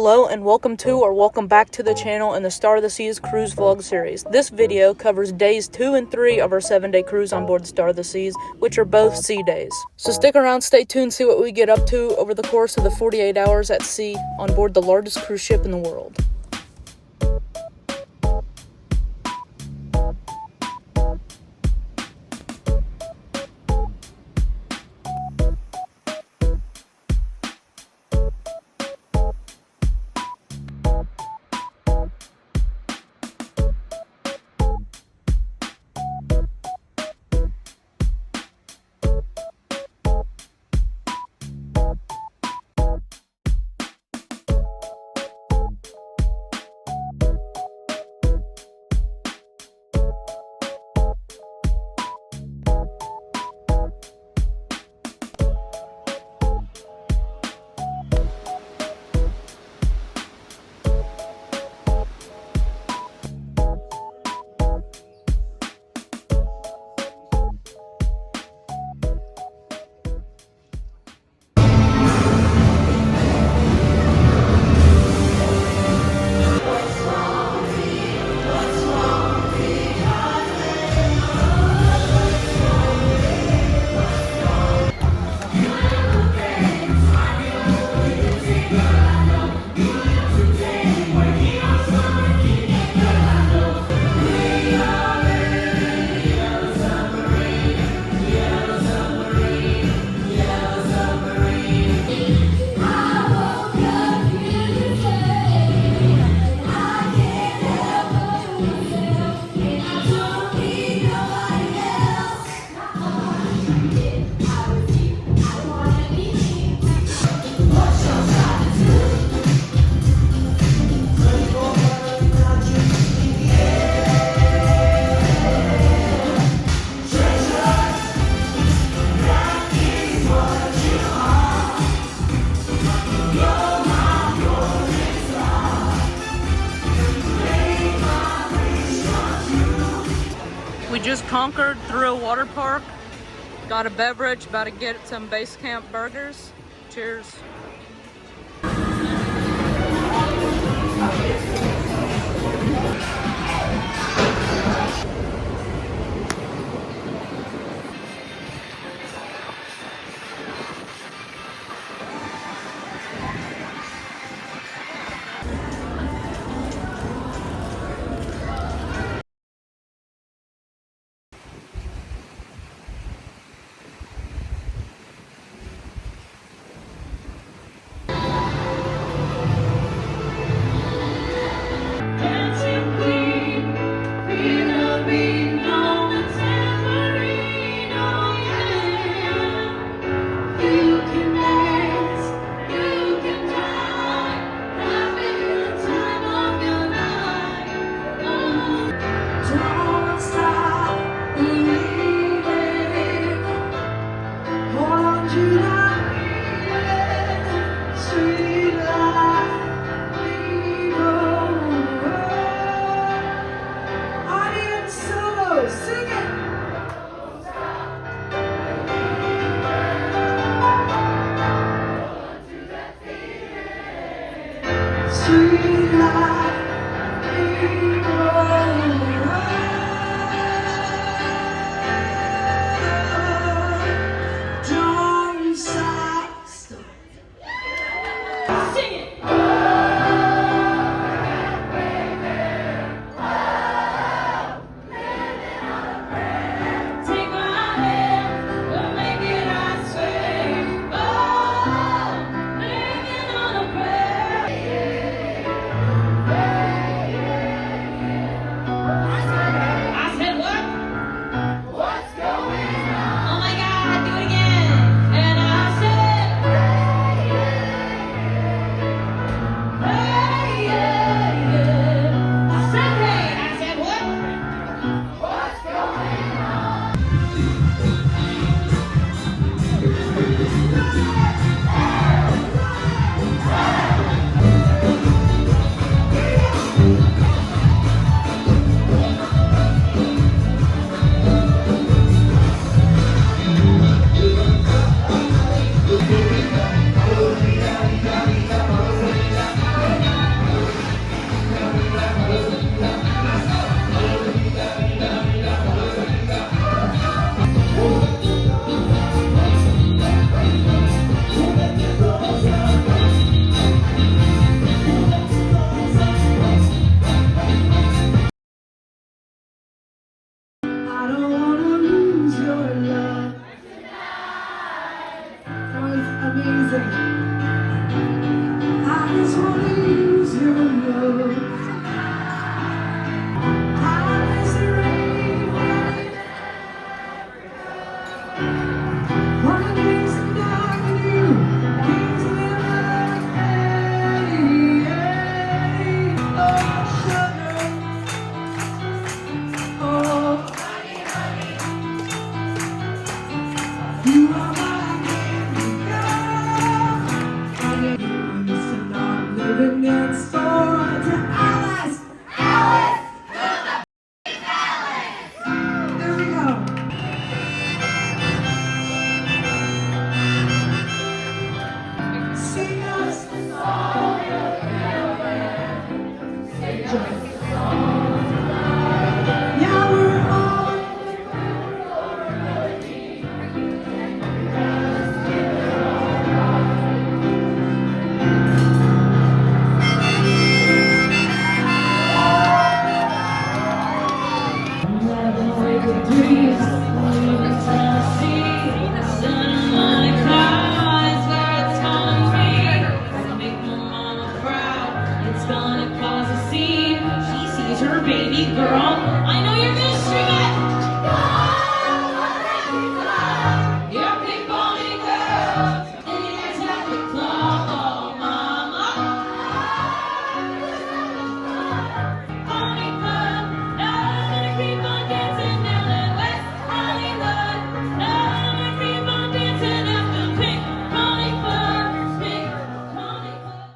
Hello and welcome to or welcome back to the channel in the Star of the Seas cruise vlog series. This video covers days 2 and 3 of our 7-day cruise on board the Star of the Seas, which are both sea days. So stick around, stay tuned, see what we get up to over the course of the 48 hours at sea on board the largest cruise ship in the world. We just conquered Thrill Waterpark, got a beverage, about to get some base camp burgers. Cheers. Yeah. next door to Alice. Alice! There we go. Sing us the song of Sing us the song of love. Yeah, we're all baby girl, I know you're gonna scream it. You're a big bony girl, and you're at the club, oh mama. Pony club, now I'm gonna keep on dancing down in West Hollywood. Now I'm gonna keep on dancing after Pink Pony Club, Pink Pony Club.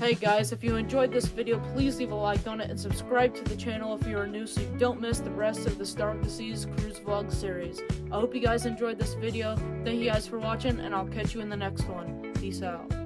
Hey guys, if you enjoyed this video, please leave a like on it and subscribe to the channel if you are new so you don't miss the rest of the Star of the Seas cruise vlog series. I hope you guys enjoyed this video. Thank you guys for watching, and I'll catch you in the next one. Peace out.